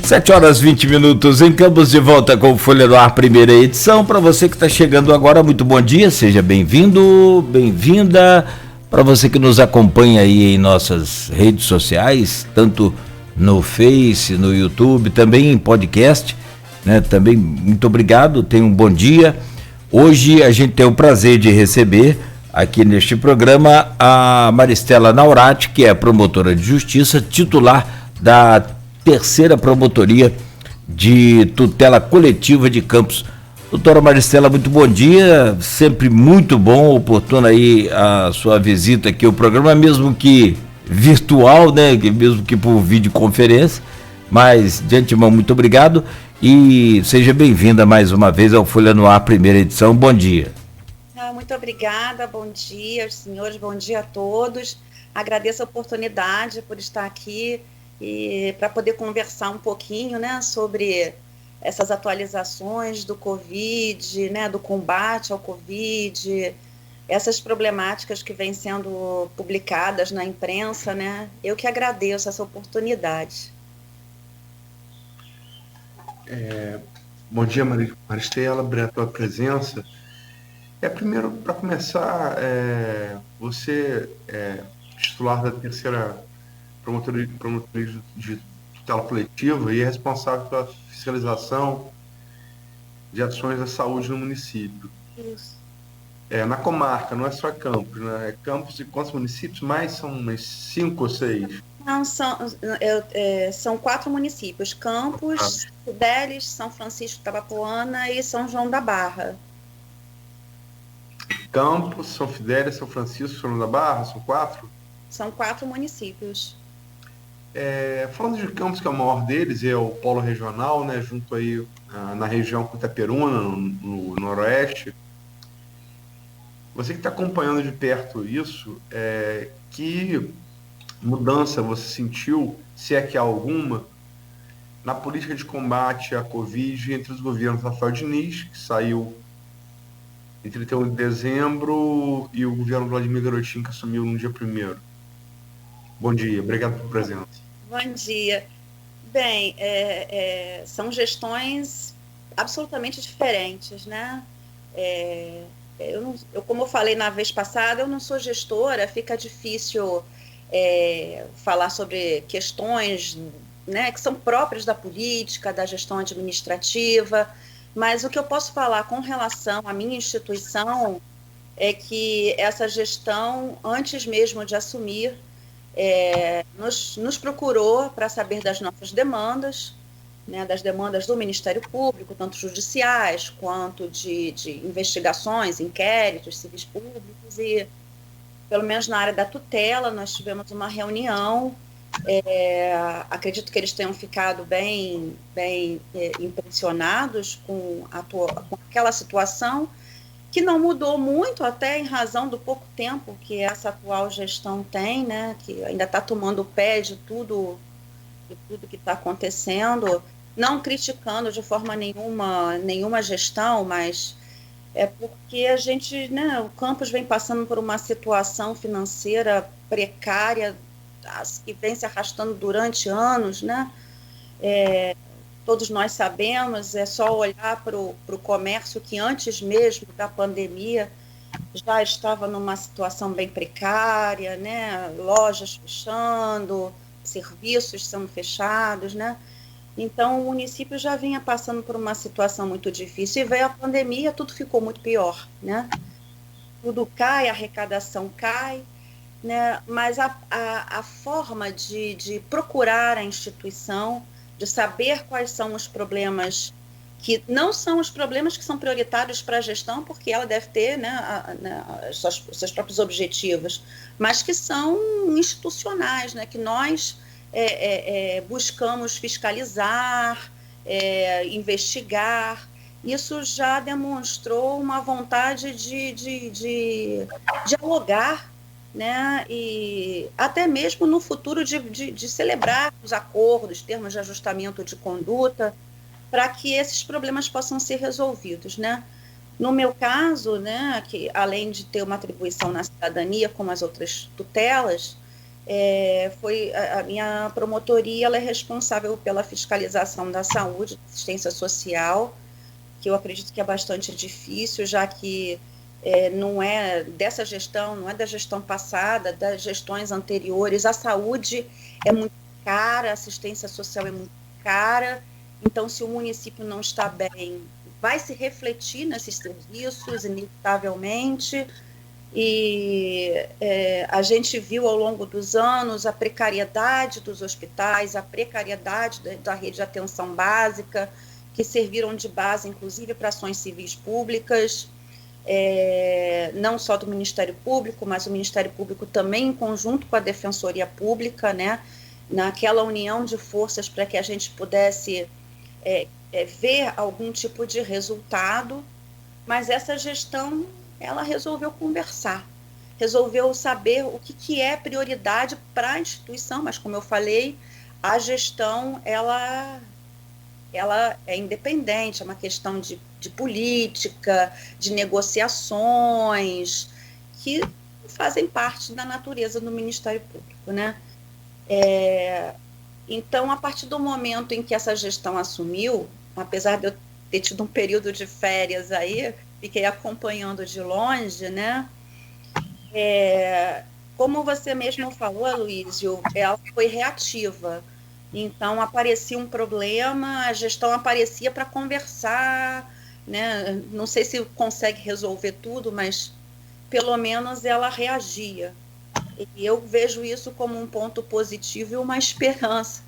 7h20 em Campos, de volta com o Folha no Ar, primeira edição. Para você que está chegando agora, muito bom dia, seja bem-vindo, bem-vinda. Para você que nos acompanha aí em nossas redes sociais, tanto no Face, no YouTube, também em podcast, né? Também muito obrigado, tenha um bom dia. Hoje a gente tem o prazer de receber aqui neste programa a Maristela Naurati, que é promotora de justiça, titular da terceira promotoria de tutela coletiva de Campos. Doutora Maristela, muito bom dia, sempre muito bom, oportuna aí a sua visita aqui ao programa, mesmo que virtual, né, mesmo que por videoconferência, mas de antemão muito obrigado e seja bem-vinda mais uma vez ao Folha no Ar, primeira edição. Bom dia. Muito obrigada, bom dia aos senhores, bom dia a todos. Agradeço a oportunidade por estar aqui e para poder conversar um pouquinho, né, sobre essas atualizações do Covid, né, do combate ao Covid, essas problemáticas que vêm sendo publicadas na imprensa, né. Eu que agradeço essa oportunidade. Bom dia, Maristela, obrigado pela presença. Primeiro, para começar, você é titular da terceira promotoria de tutela coletiva e é responsável pela fiscalização de ações da saúde no município. Isso. Na comarca, não é só Campos, né? É Campos e quantos municípios? São mais 5 ou 6? Não, são 4 municípios: Campos, Fidélis, São Francisco Tabapuana e São João da Barra. Campos, São Fidélis, São Francisco, São João da Barra, são 4? São 4 municípios. Falando de Campos, que é o maior deles, é o polo regional, né, junto aí na região com Itaperuna, no noroeste. Você que está acompanhando de perto isso, que mudança você sentiu, se é que há alguma, na política de combate à Covid entre os governos Rafael Diniz, que saiu em 31 de dezembro, e o governo Vladimir Garotinho, que assumiu no dia 1º? Bom dia, obrigado pela presença. Bom dia. Bem, são gestões absolutamente diferentes, né? Como eu falei na vez passada, eu não sou gestora, fica difícil falar sobre questões, né, que são próprias da política, da gestão administrativa, mas o que eu posso falar com relação à minha instituição é que essa gestão, antes mesmo de assumir, nos procurou para saber das nossas demandas, né, das demandas do Ministério Público, tanto judiciais quanto de investigações, inquéritos, civis públicos, e pelo menos na área da tutela nós tivemos uma reunião. Acredito que eles tenham ficado bem impressionados com aquela situação, que não mudou muito, até em razão do pouco tempo que essa atual gestão tem, né, que ainda está tomando pé de tudo que está acontecendo, não criticando de forma nenhuma gestão, mas porque a gente, né, o Campos vem passando por uma situação financeira precária, que vem se arrastando durante anos, né? Todos nós sabemos, é só olhar para o comércio, que antes mesmo da pandemia já estava numa situação bem precária, né? Lojas fechando, serviços sendo fechados, né? Então, o município já vinha passando por uma situação muito difícil, e veio a pandemia, tudo ficou muito pior, né? Tudo cai, a arrecadação cai, né? Mas a forma de procurar a instituição, de saber quais são os problemas, que não são os problemas que são prioritários para a gestão, porque ela deve ter, né, os seus próprios objetivos, mas que são institucionais, né, que nós buscamos fiscalizar, investigar. Isso já demonstrou uma vontade de dialogar, né, e até mesmo no futuro de celebrar os acordos, termos de ajustamento de conduta, para que esses problemas possam ser resolvidos, né? No meu caso, né, que além de ter uma atribuição na cidadania, como as outras tutelas, foi a minha promotoria, ela é responsável pela fiscalização da saúde, assistência social, que eu acredito que é bastante difícil, já que não é dessa gestão, não é da gestão passada, das gestões anteriores. A saúde é muito cara, a assistência social é muito cara, então se o município não está bem, vai se refletir nesses serviços, inevitavelmente, e a gente viu ao longo dos anos a precariedade dos hospitais, a precariedade da rede de atenção básica, que serviram de base, inclusive, para ações civis públicas, não só do Ministério Público, mas o Ministério Público também em conjunto com a Defensoria Pública, né, naquela união de forças para que a gente pudesse ver algum tipo de resultado, mas essa gestão, ela resolveu conversar, resolveu saber o que é prioridade para a instituição, mas como eu falei, a gestão, ela é independente, é uma questão de política, de negociações, que fazem parte da natureza do Ministério Público, né? Então, a partir do momento em que essa gestão assumiu, apesar de eu ter tido um período de férias aí, fiquei acompanhando de longe, né? Como você mesmo falou, Aloysio, ela foi reativa. Então, aparecia um problema, a gestão aparecia para conversar, né? Não sei se consegue resolver tudo, mas pelo menos ela reagia. E eu vejo isso como um ponto positivo e uma esperança,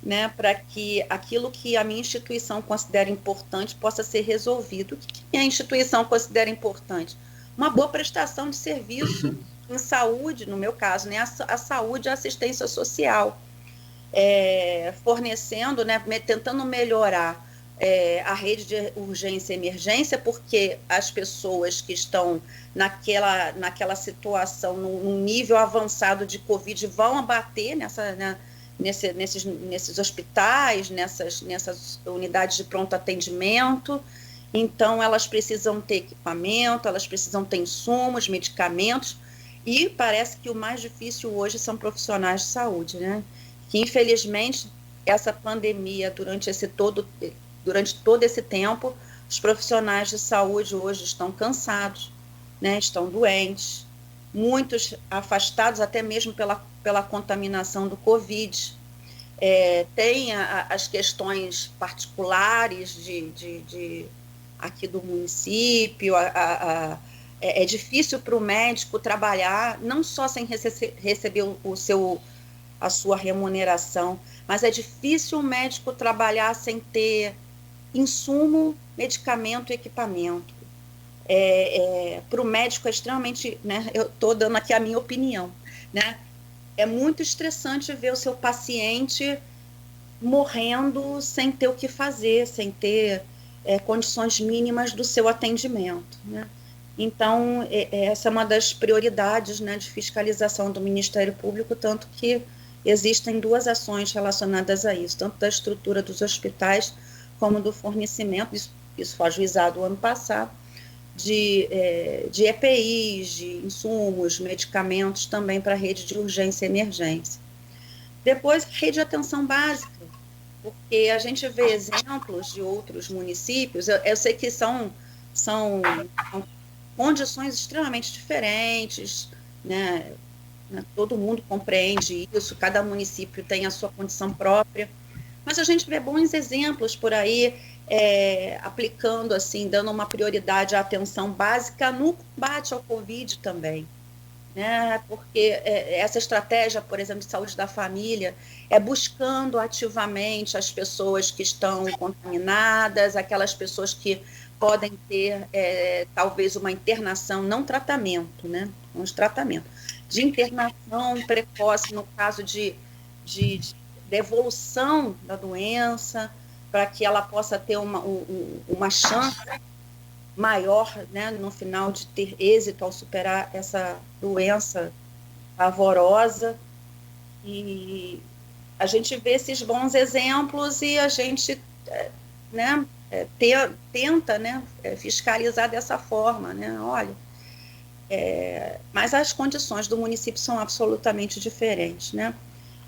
né, para que aquilo que a minha instituição considera importante possa ser resolvido. O que a instituição considera importante? Uma boa prestação de serviço em saúde, no meu caso, né, a saúde e a assistência social, fornecendo, né, tentando melhorar a rede de urgência e emergência, porque as pessoas que estão naquela situação, num nível avançado de Covid, vão abater nesses hospitais, nessas unidades de pronto atendimento. Então, elas precisam ter equipamento, elas precisam ter insumos, medicamentos, e parece que o mais difícil hoje são profissionais de saúde, né? Que, infelizmente, essa pandemia, durante todo esse tempo, os profissionais de saúde hoje estão cansados, né? Estão doentes, muitos afastados até mesmo pela contaminação do Covid. Tem as questões particulares aqui do município, é difícil para o médico trabalhar, não só sem receber a sua remuneração, mas é difícil o médico trabalhar sem ter insumo, medicamento e equipamento. Para o médico é extremamente, né, eu estou dando aqui a minha opinião, né, é muito estressante ver o seu paciente morrendo sem ter o que fazer, sem ter condições mínimas do seu atendimento, né? Então, essa é uma das prioridades, né, de fiscalização do Ministério Público, tanto que existem duas ações relacionadas a isso, tanto da estrutura dos hospitais como do fornecimento, isso foi ajuizado o ano passado, de EPIs, de insumos, medicamentos também para a rede de urgência e emergência. Depois, rede de atenção básica, porque a gente vê exemplos de outros municípios, eu sei que são condições extremamente diferentes, né? Todo mundo compreende isso, cada município tem a sua condição própria, mas a gente vê bons exemplos por aí, aplicando, assim, dando uma prioridade à atenção básica no combate ao Covid também, né? Porque essa estratégia, por exemplo, de saúde da família, é buscando ativamente as pessoas que estão contaminadas, aquelas pessoas que podem ter, talvez, uma internação, não tratamento, né? Um tratamento, de internação precoce, no caso de evolução da doença, para que ela possa ter uma chance maior, né, no final, de ter êxito ao superar essa doença pavorosa. E a gente vê esses bons exemplos e a gente, né, tenta, né, fiscalizar dessa forma, né? Olha, Mas as condições do município são absolutamente diferentes, né?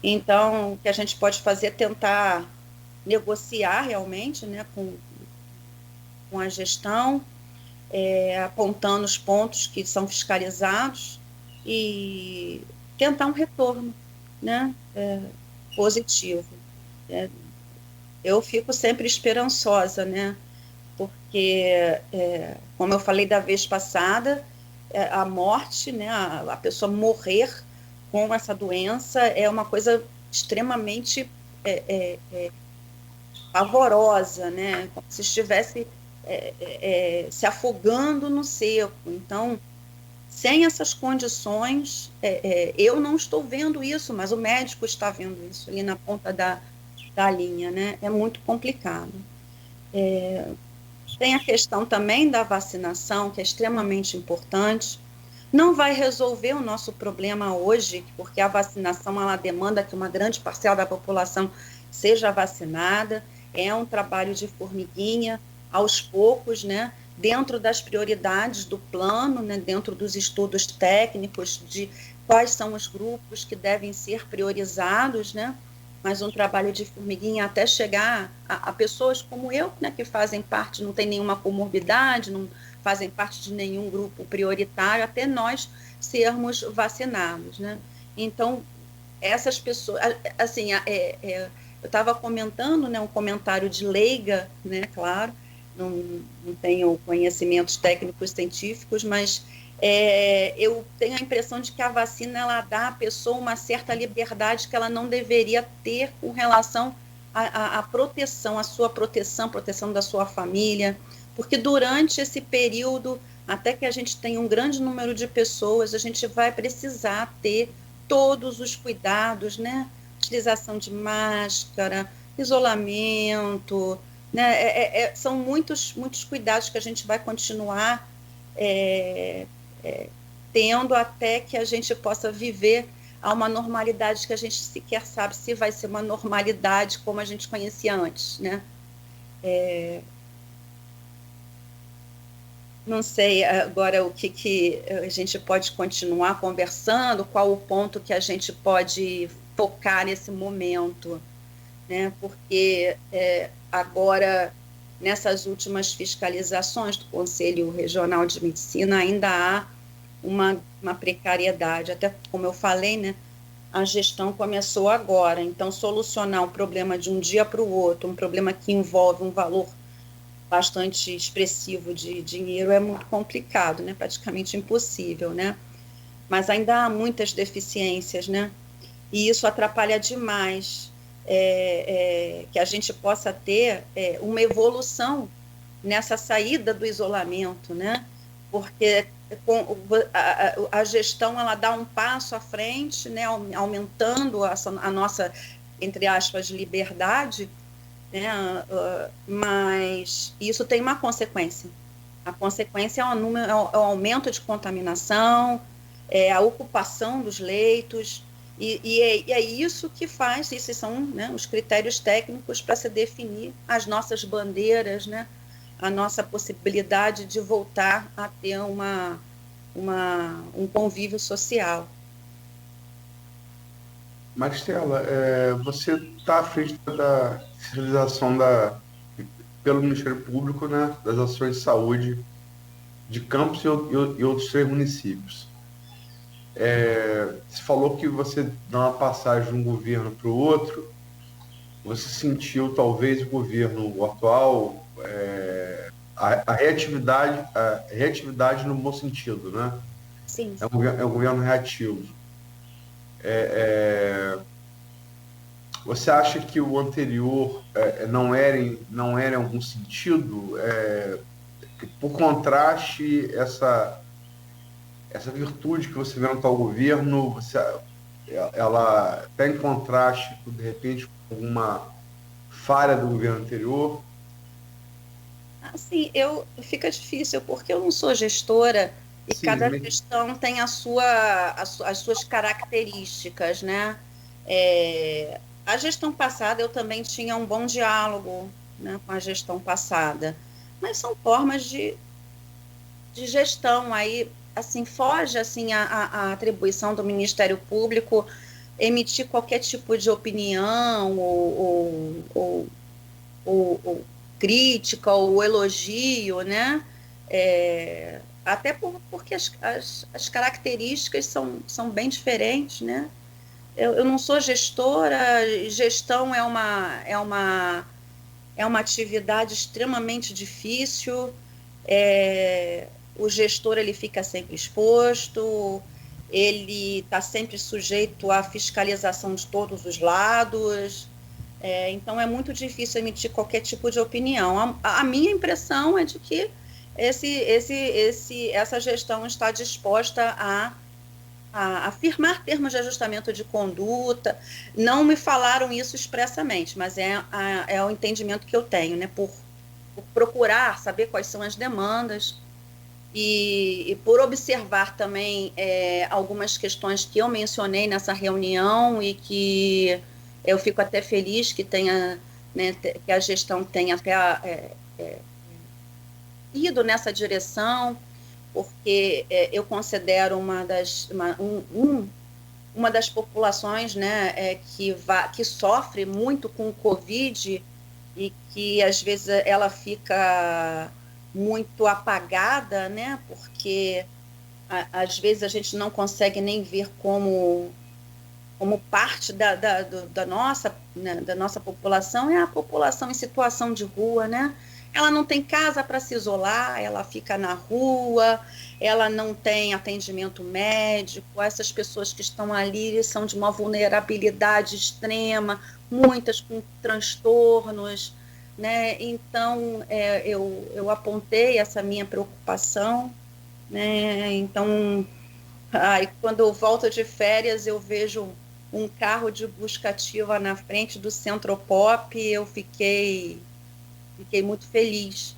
Então, o que a gente pode fazer é tentar negociar realmente, né, com a gestão, apontando os pontos que são fiscalizados e tentar um retorno, né, positivo. Eu fico sempre esperançosa, né, porque, como eu falei da vez passada, a morte, né, a pessoa morrer com essa doença é uma coisa extremamente pavorosa, né, como se estivesse se afogando no seco. Então, sem essas condições, eu não estou vendo isso, mas o médico está vendo isso ali na ponta da linha, né? É muito complicado. Tem a questão também da vacinação, que é extremamente importante. Não vai resolver o nosso problema hoje, porque a vacinação ela demanda que uma grande parcela da população seja vacinada. É um trabalho de formiguinha, aos poucos, né? Dentro das prioridades do plano, né? Dentro dos estudos técnicos de quais são os grupos que devem ser priorizados, né? Mas um trabalho de formiguinha até chegar a pessoas como eu, né, que fazem parte, não tem nenhuma comorbidade, não fazem parte de nenhum grupo prioritário, até nós sermos vacinados, né? Então, essas pessoas, assim, eu estava comentando, né, um comentário de leiga, né, claro, não tenho conhecimentos técnicos científicos, mas eu tenho a impressão de que a vacina ela dá à pessoa uma certa liberdade que ela não deveria ter com relação à proteção, à sua proteção da sua família, porque durante esse período, até que a gente tenha um grande número de pessoas, a gente vai precisar ter todos os cuidados, né? Utilização de máscara, isolamento, né? São muitos cuidados que a gente vai continuar tendo até que a gente possa viver a uma normalidade que a gente sequer sabe se vai ser uma normalidade como a gente conhecia antes, né? Não sei agora o que a gente pode continuar conversando, qual o ponto que a gente pode focar nesse momento, né? Porque agora, nessas últimas fiscalizações do Conselho Regional de Medicina, ainda há uma precariedade, até como eu falei, né? A gestão começou agora, então solucionar um problema de um dia para o outro, um problema que envolve um valor bastante expressivo de dinheiro é muito complicado, né? Praticamente impossível, né? Mas ainda há muitas deficiências, né? E isso atrapalha demais que a gente possa ter uma evolução nessa saída do isolamento, né? Porque a gestão ela dá um passo à frente, né? Aumentando a nossa, entre aspas, liberdade, né? Mas isso tem uma consequência. A consequência é o aumento de contaminação, a ocupação dos leitos, e é isso que faz, esses são, né, os critérios técnicos para se definir as nossas bandeiras, né, a nossa possibilidade de voltar a ter um convívio social. Maristela, você está à frente da fiscalização pelo Ministério Público, né, das ações de saúde de Campos e outros 3 municípios. Você falou que você dá uma passagem de um governo para o outro, você sentiu talvez o governo atual, a reatividade no bom sentido, né? Sim. É um governo reativo. Você acha que o anterior não era em algum sentido? Por contraste, essa virtude que você vê no tal governo, ela está em contraste, de repente, com alguma falha do governo anterior? Assim, fica difícil, porque eu não sou gestora e Sim, cada gestão tem as suas características, né? A gestão passada eu também tinha um bom diálogo, né, com a gestão passada, mas são formas de gestão aí. assim, foge assim a atribuição do Ministério Público emitir qualquer tipo de opinião ou crítica ou elogio, né? Até porque as características são bem diferentes, né? Eu não sou gestora, gestão é uma atividade extremamente difícil, o gestor ele fica sempre exposto, ele está sempre sujeito à fiscalização de todos os lados, então é muito difícil emitir qualquer tipo de opinião. A minha impressão é de que essa gestão está disposta a firmar termos de ajustamento de conduta. Não me falaram isso expressamente, mas é o entendimento que eu tenho, né? Por procurar saber quais são as demandas e por observar também algumas questões que eu mencionei nessa reunião e que eu fico até feliz que tenha, né, que a gestão tenha até ido nessa direção, porque eu considero uma das populações, né, que sofre muito com o Covid e que às vezes ela fica muito apagada, né, porque às vezes a gente não consegue nem ver como parte da nossa, né, da nossa população, é a população em situação de rua, né? Ela não tem casa para se isolar, ela fica na rua, ela não tem atendimento médico, essas pessoas que estão ali são de uma vulnerabilidade extrema, muitas com transtornos, né? Então, eu apontei essa minha preocupação, né? Então, quando eu volto de férias, eu vejo um carro de busca ativa na frente do Centropop, eu fiquei muito feliz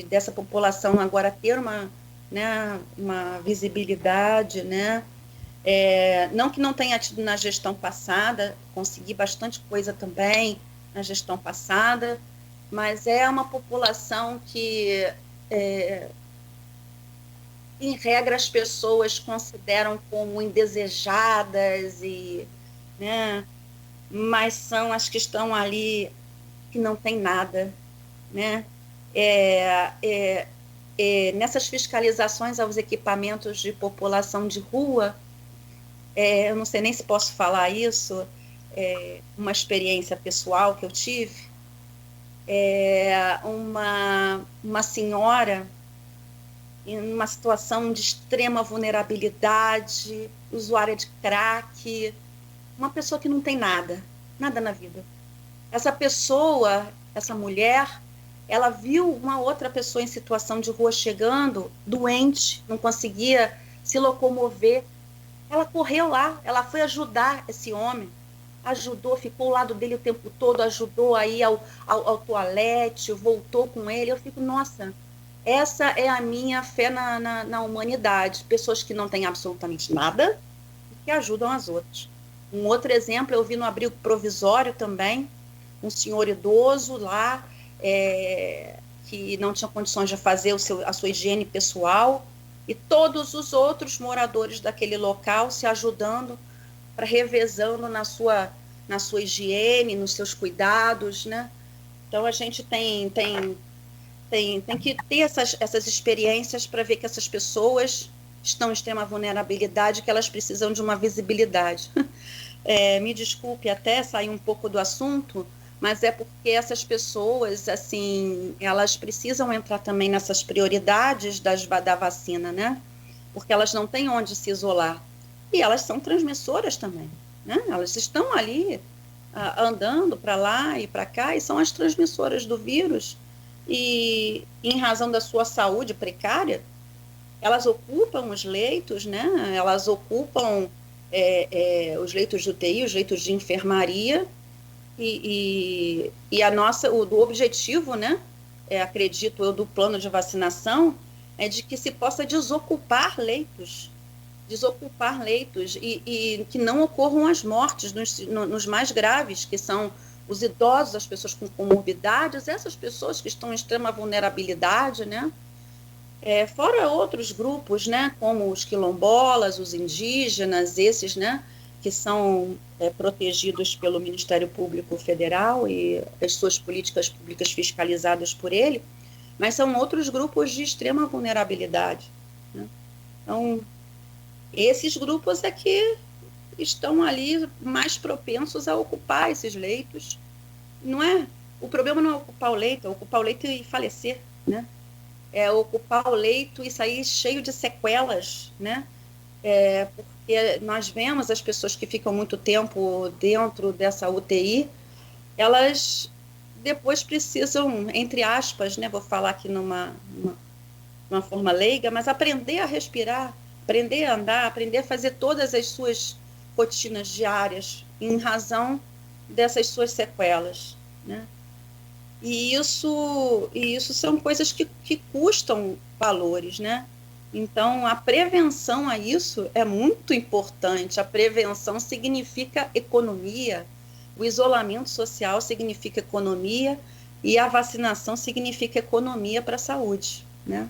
dessa população agora ter uma visibilidade, né? Não que não tenha tido na gestão passada, consegui bastante coisa também na gestão passada, mas é uma população que, em regra, as pessoas consideram como indesejadas, né? Mas são as que estão ali que não tem nada, né? Nessas fiscalizações aos equipamentos de população de rua, eu não sei nem se posso falar isso, uma experiência pessoal que eu tive, uma senhora em uma situação de extrema vulnerabilidade, usuária de crack, uma pessoa que não tem nada na vida. Essa pessoa, essa mulher, ela viu uma outra pessoa em situação de rua chegando, doente, não conseguia se locomover. Ela correu lá, ela foi ajudar esse homem, ajudou, ficou ao lado dele o tempo todo, ajudou a ir ao toalete, voltou com ele. Eu fico, nossa, essa é a minha fé na humanidade. Pessoas que não têm absolutamente nada e que ajudam as outras. Um outro exemplo, eu vi no abrigo provisório também, um senhor idoso lá, que não tinha condições de fazer a sua higiene pessoal, e todos os outros moradores daquele local se ajudando, revezando na sua higiene, nos seus cuidados, né? Então a gente tem que ter essas experiências para ver que essas pessoas estão em extrema vulnerabilidade, que elas precisam de uma visibilidade. Me desculpe até sair um pouco do assunto, mas é porque essas pessoas, assim, elas precisam entrar também nessas prioridades da vacina, né? Porque elas não têm onde se isolar. E elas são transmissoras também, né? Elas estão ali andando para lá e para cá e são as transmissoras do vírus. E em razão da sua saúde precária, elas ocupam os leitos, né? Elas ocupam os leitos de UTI, os leitos de enfermaria, e o objetivo, né, acredito eu, do plano de vacinação, é de que se possa desocupar leitos e que não ocorram as mortes nos mais graves, que são os idosos, as pessoas com comorbidades, essas pessoas que estão em extrema vulnerabilidade, né? Fora outros grupos, né, como os quilombolas, os indígenas, esses, né, que são protegidos pelo Ministério Público Federal e as suas políticas públicas fiscalizadas por ele, mas são outros grupos de extrema vulnerabilidade, né? Então, esses grupos é que estão ali mais propensos a ocupar esses leitos. Não é? O problema não é ocupar o leito, é ocupar o leito e falecer, né? É ocupar o leito e sair cheio de sequelas, né? Porque nós vemos as pessoas que ficam muito tempo dentro dessa UTI, elas depois precisam, entre aspas, né? Vou falar aqui numa forma leiga, mas aprender a respirar, aprender a andar, aprender a fazer todas as suas rotinas diárias em razão dessas suas sequelas, né? E isso são coisas que custam valores, né? Então, a prevenção a isso é muito importante. A prevenção significa economia, o isolamento social significa economia e a vacinação significa economia para a saúde, né?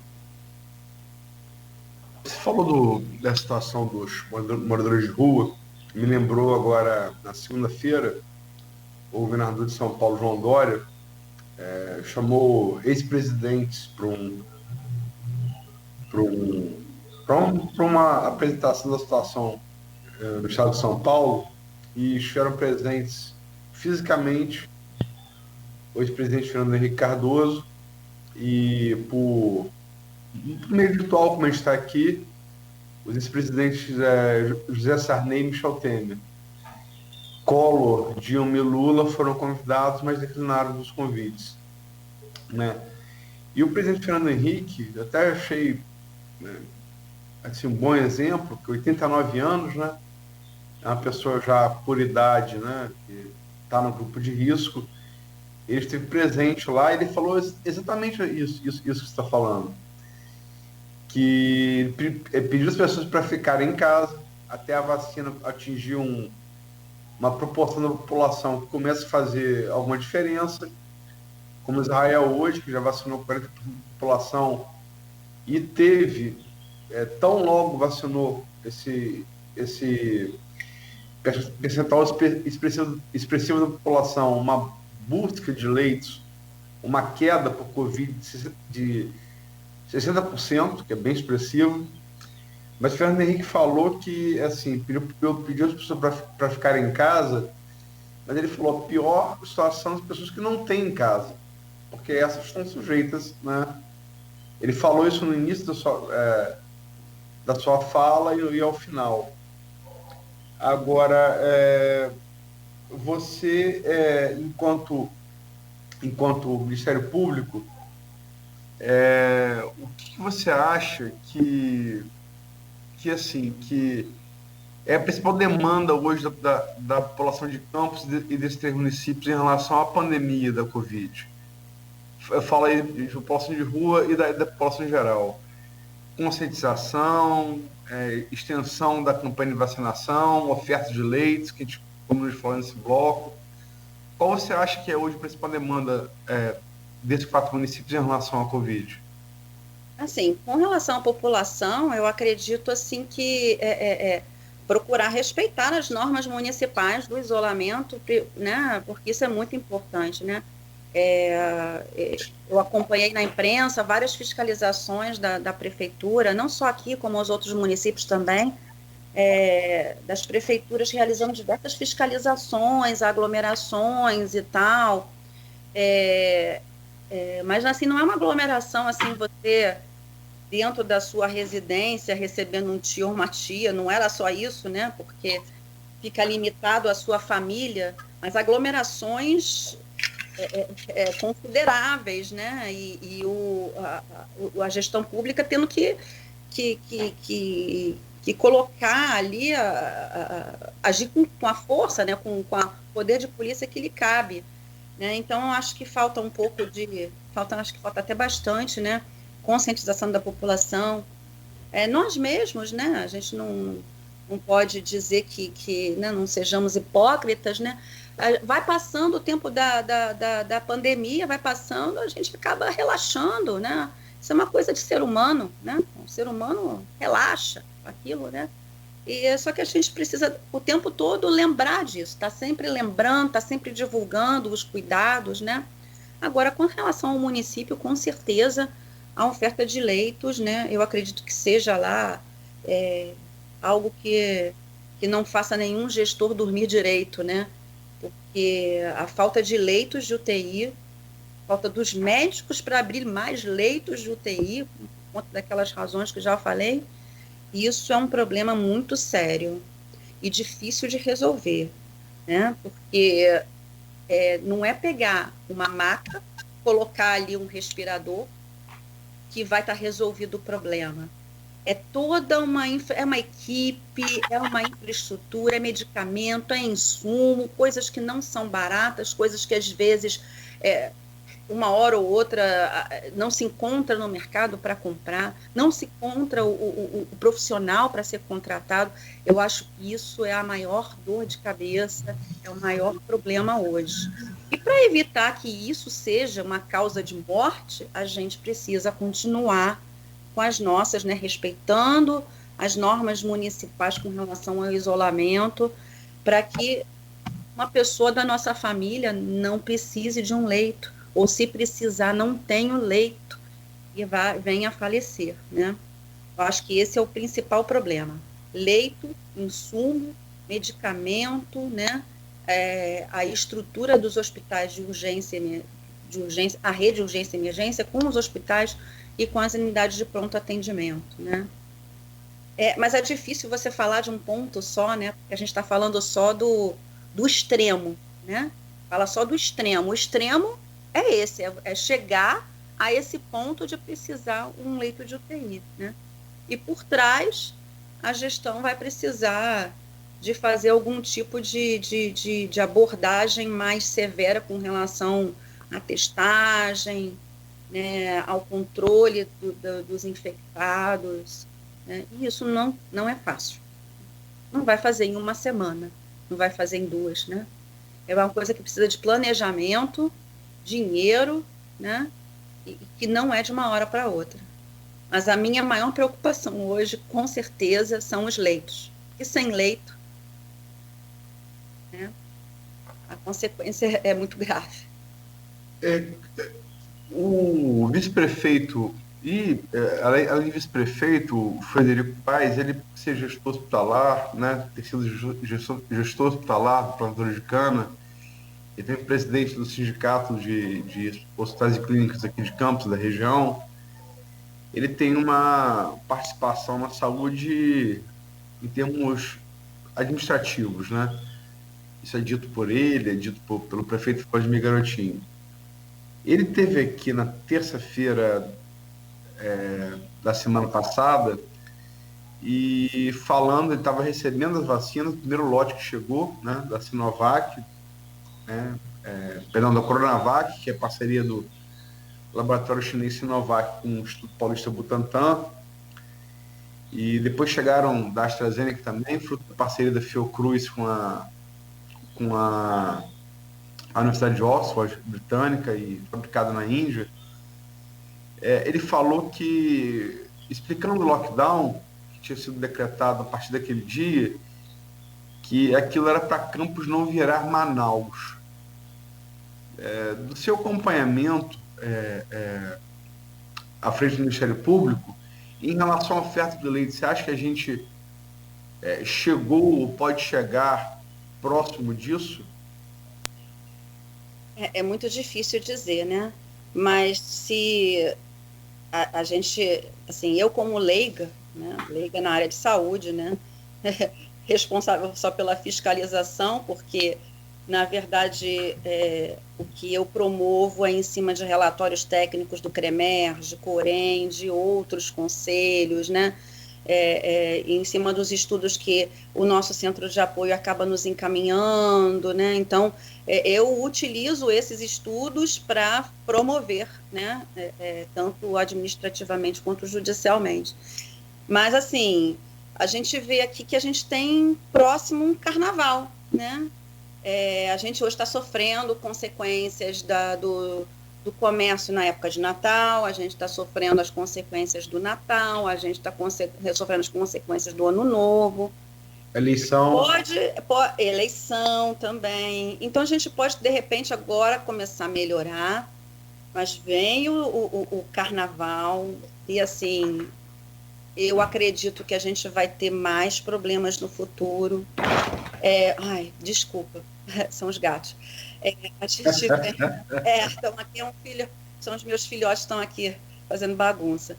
Você falou da situação dos moradores de rua, me lembrou agora, na segunda-feira, o governador de São Paulo, João Dória, chamou ex-presidentes para uma apresentação da situação no estado de São Paulo, e estiveram presentes fisicamente o ex-presidente Fernando Henrique Cardoso e por meio virtual, como a gente está aqui, os ex-presidentes José Sarney e Michel Temer. Collor, Dilma e Lula foram convidados, mas declinaram os convites, né? E o presidente Fernando Henrique, eu até achei, né, assim, um bom exemplo, que 89 anos, né? É uma pessoa já por idade, né? Que está no grupo de risco. Ele esteve presente lá e ele falou exatamente isso que você está falando. Que pediu as pessoas para ficarem em casa até a vacina atingir uma proporção da população que começa a fazer alguma diferença, como Israel hoje, que já vacinou 40% da população e teve, tão logo vacinou esse percentual expressivo da população, uma busca de leitos, uma queda por Covid de 60%, que é bem expressivo. Mas o Fernando Henrique falou que, assim, pediu as pessoas para ficarem em casa, mas ele falou: a pior situação das pessoas que não têm em casa, porque essas estão sujeitas, né? Ele falou isso no início da sua fala e ao final. Agora, você, enquanto Ministério Público, o que você acha que é a principal demanda hoje da população de Campos e desses 3 municípios em relação à pandemia da Covid? Eu falo aí de população de rua e da população em geral. Conscientização, extensão da campanha de vacinação, oferta de leitos, que a gente, como a gente falou nesse bloco. Qual você acha que é hoje a principal demanda desses 4 municípios em relação à Covid? Assim, com relação à população, eu acredito assim que procurar respeitar as normas municipais do isolamento, né? Porque isso é muito importante, né? Eu acompanhei na imprensa várias fiscalizações da prefeitura, não só aqui, como os outros municípios também, das prefeituras realizando diversas fiscalizações, aglomerações e tal. Mas assim, não é uma aglomeração assim, você dentro da sua residência recebendo um tio ou uma tia, não era só isso, né? Porque fica limitado à sua família, mas aglomerações consideráveis, né? E a gestão pública tendo que colocar ali, agir com a força, né? Com o poder de polícia que lhe cabe, né? Então, acho que falta acho que falta até bastante, né? Conscientização da população. Nós mesmos, né? A gente não pode dizer que né, não sejamos hipócritas, né? Vai passando o tempo da pandemia, vai passando, a gente acaba relaxando, né? Isso é uma coisa de ser humano, né? O ser humano relaxa com aquilo, né? E só que a gente precisa o tempo todo lembrar disso, tá sempre lembrando, tá sempre divulgando os cuidados, né? Agora, com relação ao município, com certeza, a oferta de leitos, né? Eu acredito que seja lá algo que não faça nenhum gestor dormir direito, né? Porque a falta de leitos de UTI, falta dos médicos para abrir mais leitos de UTI, por conta daquelas razões que já falei, isso é um problema muito sério e difícil de resolver, né? Porque não é pegar uma maca, colocar ali um respirador que vai estar resolvido o problema. É toda uma equipe, é uma infraestrutura, é medicamento, é insumo, coisas que não são baratas, coisas que às vezes uma hora ou outra não se encontra no mercado para comprar, não se encontra o profissional para ser contratado. Eu acho que isso é a maior dor de cabeça, é o maior problema hoje. E para evitar que isso seja uma causa de morte, a gente precisa continuar com as nossas, né, respeitando as normas municipais com relação ao isolamento, para que uma pessoa da nossa família não precise de um leito, ou se precisar, não tenha o leito e venha a falecer, né? Eu acho que esse é o principal problema. Leito, insumo, medicamento, né? A estrutura dos hospitais de urgência, a rede de urgência e emergência com os hospitais e com as unidades de pronto atendimento, né? Mas é difícil você falar de um ponto só, né? Porque a gente está falando só do extremo, né? Fala só do extremo. O extremo é esse, é chegar a esse ponto de precisar um leito de UTI, né? E por trás, a gestão vai precisar de fazer algum tipo de abordagem mais severa com relação à testagem, né, ao controle dos infectados, né? E isso não é fácil. Não vai fazer em uma semana, não vai fazer em 2, né? É uma coisa que precisa de planejamento, dinheiro, né? E que não é de uma hora para outra. Mas a minha maior preocupação hoje, com certeza, são os leitos. E sem leito, né, a consequência é muito grave. O vice-prefeito além de vice-prefeito, o Frederico Paes, ele ser gestor hospitalar, né, ter sido gestor hospitalar do plantador de cana, ele também presidente do sindicato de hospitais e clínicas aqui de Campos, da região. Ele tem uma participação na saúde em termos administrativos, né? Isso é dito por ele, é dito pelo prefeito Vladimir Garotinho. Ele teve aqui na terça-feira da semana passada e falando, ele estava recebendo as vacinas, o primeiro lote que chegou, né, da Sinovac, né, da Coronavac, que é parceria do laboratório chinês Sinovac com o Instituto Paulista Butantan, e depois chegaram da AstraZeneca também, fruto da parceria da Fiocruz com a Universidade de Oxford, britânica, e fabricada na Índia. Ele falou que, explicando o lockdown que tinha sido decretado a partir daquele dia, que aquilo era para Campos não virar Manaus. Do seu acompanhamento à frente do Ministério Público, em relação à oferta de leite, você acha que a gente chegou ou pode chegar próximo disso? É muito difícil dizer, né? Mas se a gente, assim, eu como leiga, né, leiga na área de saúde, né, responsável só pela fiscalização, porque, na verdade, o que eu promovo é em cima de relatórios técnicos do CREMER, de Corém, de outros conselhos, né, em cima dos estudos que o nosso centro de apoio acaba nos encaminhando, né, então eu utilizo esses estudos para promover, né, tanto administrativamente quanto judicialmente. Mas, assim, a gente vê aqui que a gente tem próximo um carnaval, né? A gente hoje está sofrendo consequências do comércio na época de Natal, a gente está sofrendo as consequências do Natal, a gente está sofrendo as consequências do Ano Novo. Eleição. Eleição também. Então a gente pode, de repente, agora começar a melhorar, mas vem o carnaval e, assim, eu acredito que a gente vai ter mais problemas no futuro. Ai, desculpa, são os gatos. A gente vem, então aqui é um filho, são os meus filhotes que estão aqui fazendo bagunça.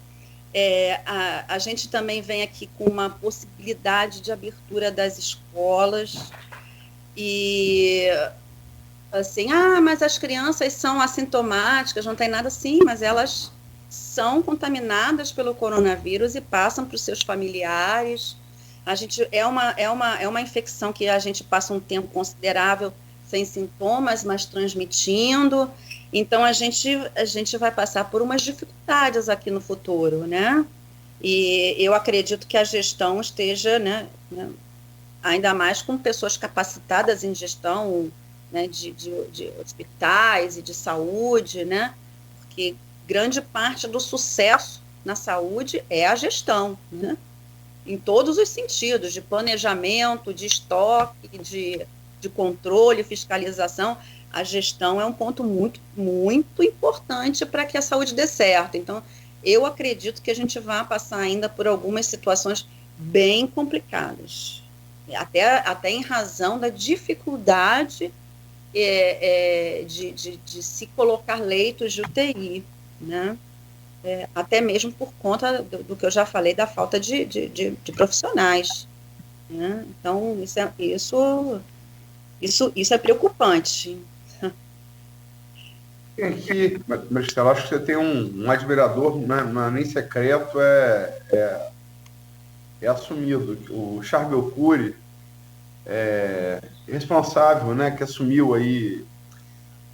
A gente também vem aqui com uma possibilidade de abertura das escolas e assim, mas as crianças são assintomáticas, não tem nada assim, mas elas são contaminadas pelo coronavírus e passam para os seus familiares. A gente é uma infecção que a gente passa um tempo considerável sem sintomas, mas transmitindo. Então, a gente vai passar por umas dificuldades aqui no futuro, né? E eu acredito que a gestão esteja, né, ainda mais com pessoas capacitadas em gestão, né, de hospitais e de saúde, né? Porque grande parte do sucesso na saúde é a gestão, né? Em todos os sentidos, de planejamento, de estoque, de controle, fiscalização. A gestão é um ponto muito, muito importante para que a saúde dê certo. Então, eu acredito que a gente vai passar ainda por algumas situações bem complicadas, até em razão da dificuldade de se colocar leitos de UTI, né? Até mesmo por conta do que eu já falei, da falta de profissionais, né? Então, isso é preocupante. Tem aqui, Maristela, acho que você tem um admirador, né, não é nem secreto, é assumido. O Charles Belcuri responsável, né, que assumiu aí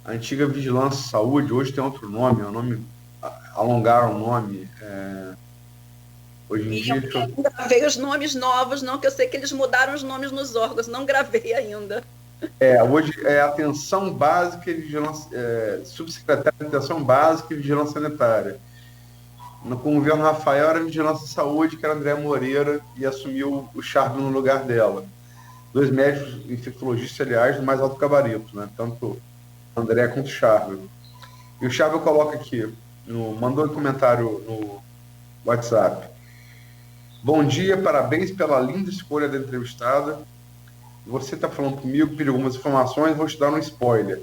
a antiga Vigilância de Saúde, hoje tem outro nome, alongaram o nome. Hoje em dia... Eu não gravei os nomes novos, não, que eu sei que eles mudaram os nomes nos órgãos, não gravei ainda. Hoje é Atenção Básica e Vigilância, Subsecretário de Atenção Básica e Vigilância Sanitária. Com o governo Rafael era Vigilância de Saúde, que era André Moreira, e assumiu o Charles no lugar dela. 2 médicos infectologistas, aliás, do mais alto gabarito, né? Tanto André quanto o Charles. E o Charles coloca aqui, mandou um comentário no WhatsApp. Bom dia, parabéns pela linda escolha da entrevistada. Você está falando comigo, pediu algumas informações, vou te dar um spoiler.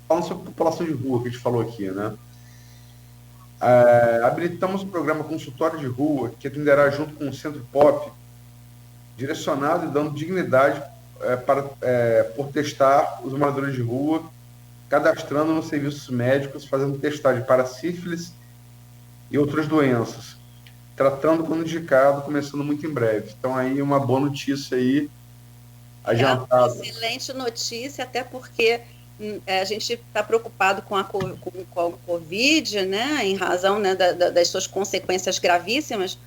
Falando sobre a população de rua que a gente falou aqui, né? Habilitamos um programa consultório de rua que atenderá junto com o Centro Pop, direcionado e dando dignidade por testar os moradores de rua, cadastrando nos serviços médicos, fazendo testagem para sífilis e outras doenças, tratando quando indicado, começando muito em breve. Então, aí, uma boa notícia aí, adiantada. Uma excelente notícia, até porque a gente está preocupado com a Covid, né, em razão, né, das suas consequências gravíssimas,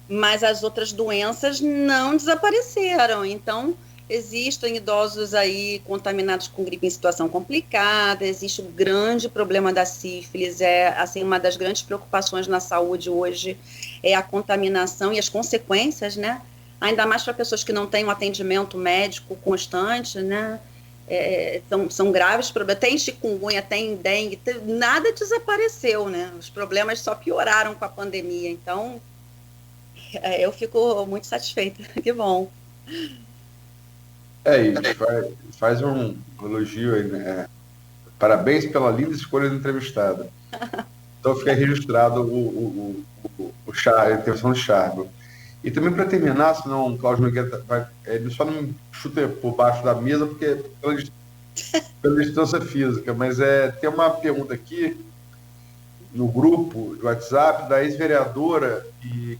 mas as outras doenças não desapareceram. Então, existem idosos aí contaminados com gripe em situação complicada, existe o grande problema da sífilis, assim, uma das grandes preocupações na saúde hoje é a contaminação e as consequências, né? Ainda mais para pessoas que não têm um atendimento médico constante, né? São graves problemas. Tem chikungunya, tem dengue, nada desapareceu, né? Os problemas só pioraram com a pandemia. Então, eu fico muito satisfeita. Que bom. Isso, faz um elogio aí, né? Parabéns pela linda escolha da entrevistada. Então fica registrado a intervenção do Charles. E também para terminar, senão o Cláudio Nogueira ele só não chuta por baixo da mesa, porque pela distância física, mas tem uma pergunta aqui no grupo do WhatsApp da ex-vereadora e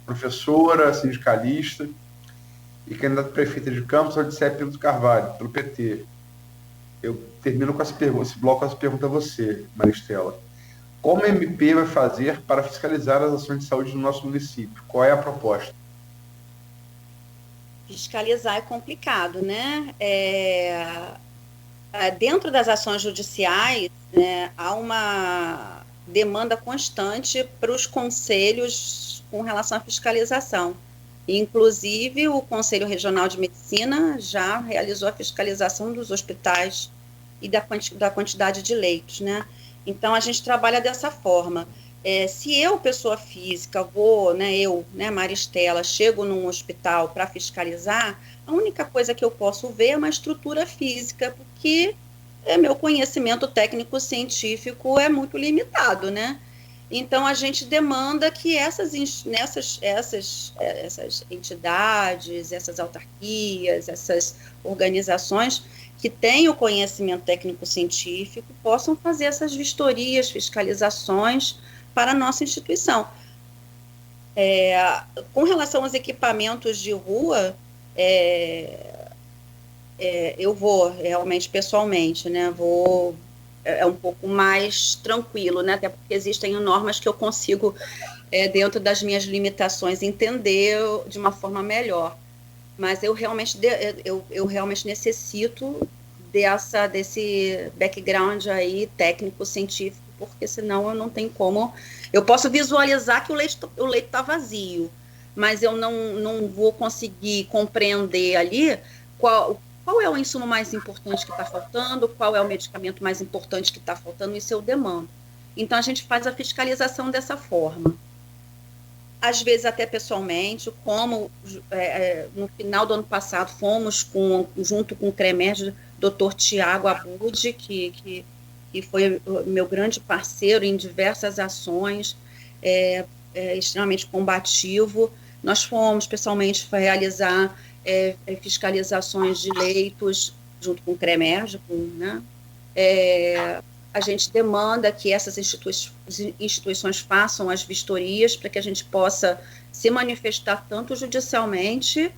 professora, sindicalista e candidata a prefeita de Campos, Odisseia Pinto Carvalho, pelo PT. Eu termino com esse bloco com essa pergunta a você, Maristela. Como a MP vai fazer para fiscalizar as ações de saúde no nosso município? Qual é a proposta? Fiscalizar é complicado, né? dentro das ações judiciais, né, há uma demanda constante para os conselhos com relação à fiscalização. Inclusive, o Conselho Regional de Medicina já realizou a fiscalização dos hospitais e da quantidade de leitos, né? Então, a gente trabalha dessa forma. Se eu, pessoa física, vou, né, Maristela, chego num hospital para fiscalizar, a única coisa que eu posso ver é uma estrutura física, porque meu conhecimento técnico-científico é muito limitado, né? Então, a gente demanda que essas entidades, essas autarquias, essas organizações que têm o conhecimento técnico-científico possam fazer essas vistorias, fiscalizações para a nossa instituição. Com relação aos equipamentos de rua, eu vou realmente pessoalmente, né? É um pouco mais tranquilo, né? Até porque existem normas que eu consigo, dentro das minhas limitações, entender de uma forma melhor. Mas eu realmente necessito desse background aí técnico-científico, porque senão eu não tenho como. Eu posso visualizar que o leito está vazio, mas eu não vou conseguir compreender ali qual é o insumo mais importante que está faltando, qual é o medicamento mais importante que está faltando, isso eu demando. Então, a gente faz a fiscalização dessa forma. Às vezes, até pessoalmente, como no final do ano passado, fomos junto com o CREMERG, Dr. Tiago Abud, que foi meu grande parceiro em diversas ações, extremamente combativo. Nós fomos pessoalmente realizar fiscalizações de leitos junto com o CREMERG, né? A gente demanda que essas instituições façam as vistorias para que a gente possa se manifestar tanto judicialmente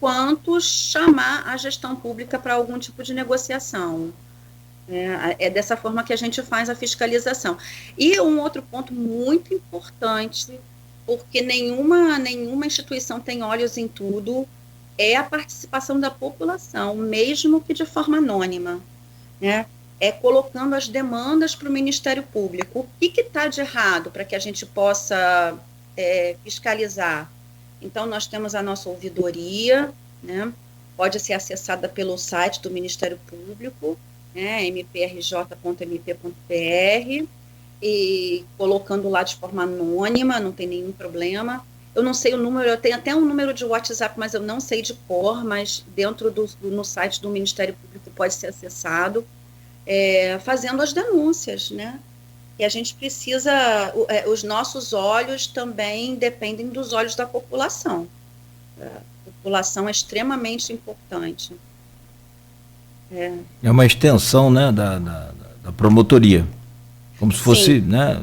quanto chamar a gestão pública para algum tipo de negociação. É dessa forma que a gente faz a fiscalização. E um outro ponto muito importante, porque nenhuma instituição tem olhos em tudo, é a participação da população, mesmo que de forma anônima, né? Colocando as demandas para o Ministério Público. O que está de errado para que a gente possa fiscalizar? Então, nós temos a nossa ouvidoria, né? Pode ser acessada pelo site do Ministério Público, né? mprj.mp.br, e colocando lá de forma anônima, não tem nenhum problema. Eu não sei o número, eu tenho até um número de WhatsApp, mas eu não sei de cor, mas no site do Ministério Público pode ser acessado, fazendo as denúncias, né? E a gente precisa, os nossos olhos também dependem dos olhos da população. A população é extremamente importante. É uma extensão, né, da promotoria, como se fosse, né,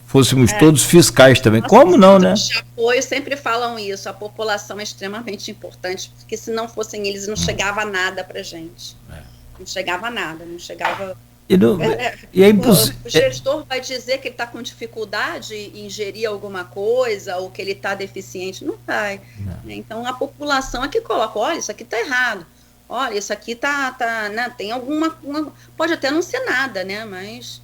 fôssemos todos fiscais também. Como não, né? Os de apoio sempre falam isso, a população é extremamente importante, porque se não fossem eles, não chegava nada para a gente. Não chegava nada, não chegava... E é impossível. O gestor vai dizer que ele está com dificuldade em ingerir alguma coisa, ou que ele está deficiente, não vai. Não. Então, a população é que coloca, olha, isso aqui está errado, olha, isso aqui né, tem alguma... Pode até não ser nada, né, mas...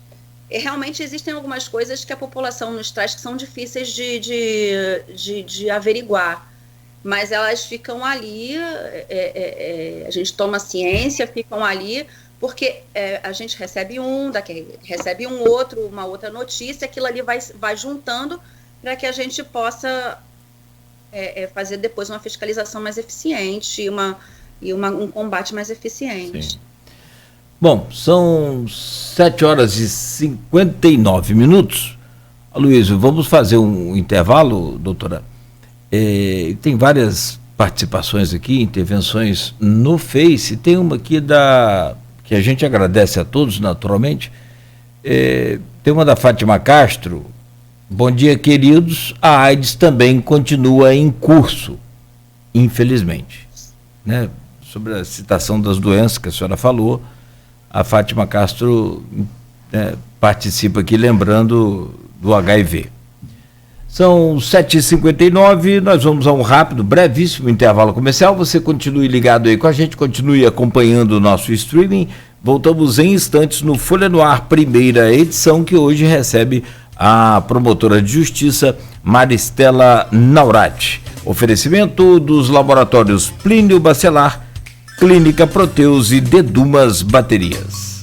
realmente existem algumas coisas que a população nos traz que são difíceis de averiguar, mas elas ficam ali, a gente toma ciência, ficam ali, porque a gente recebe recebe uma outra notícia, aquilo ali vai juntando para que a gente possa fazer depois uma fiscalização mais eficiente e um combate mais eficiente. Sim. Bom, são 7h59. Aloysio, vamos fazer um intervalo, doutora? Tem várias participações aqui, intervenções no Face. Tem uma aqui que a gente agradece a todos, naturalmente. Tem uma da Fátima Castro. Bom dia, queridos. A AIDS também continua em curso, infelizmente. Né? Sobre a citação das doenças que a senhora falou, a Fátima Castro participa aqui lembrando do HIV. São 7h59, nós vamos a um rápido, brevíssimo intervalo comercial. Você continue ligado aí com a gente, continue acompanhando o nosso streaming. Voltamos em instantes no Folha no Ar, primeira edição, que hoje recebe a promotora de justiça Maristela Naurati. Oferecimento dos laboratórios Plínio Bacelar, Clínica Proteus e Dedumas Baterias.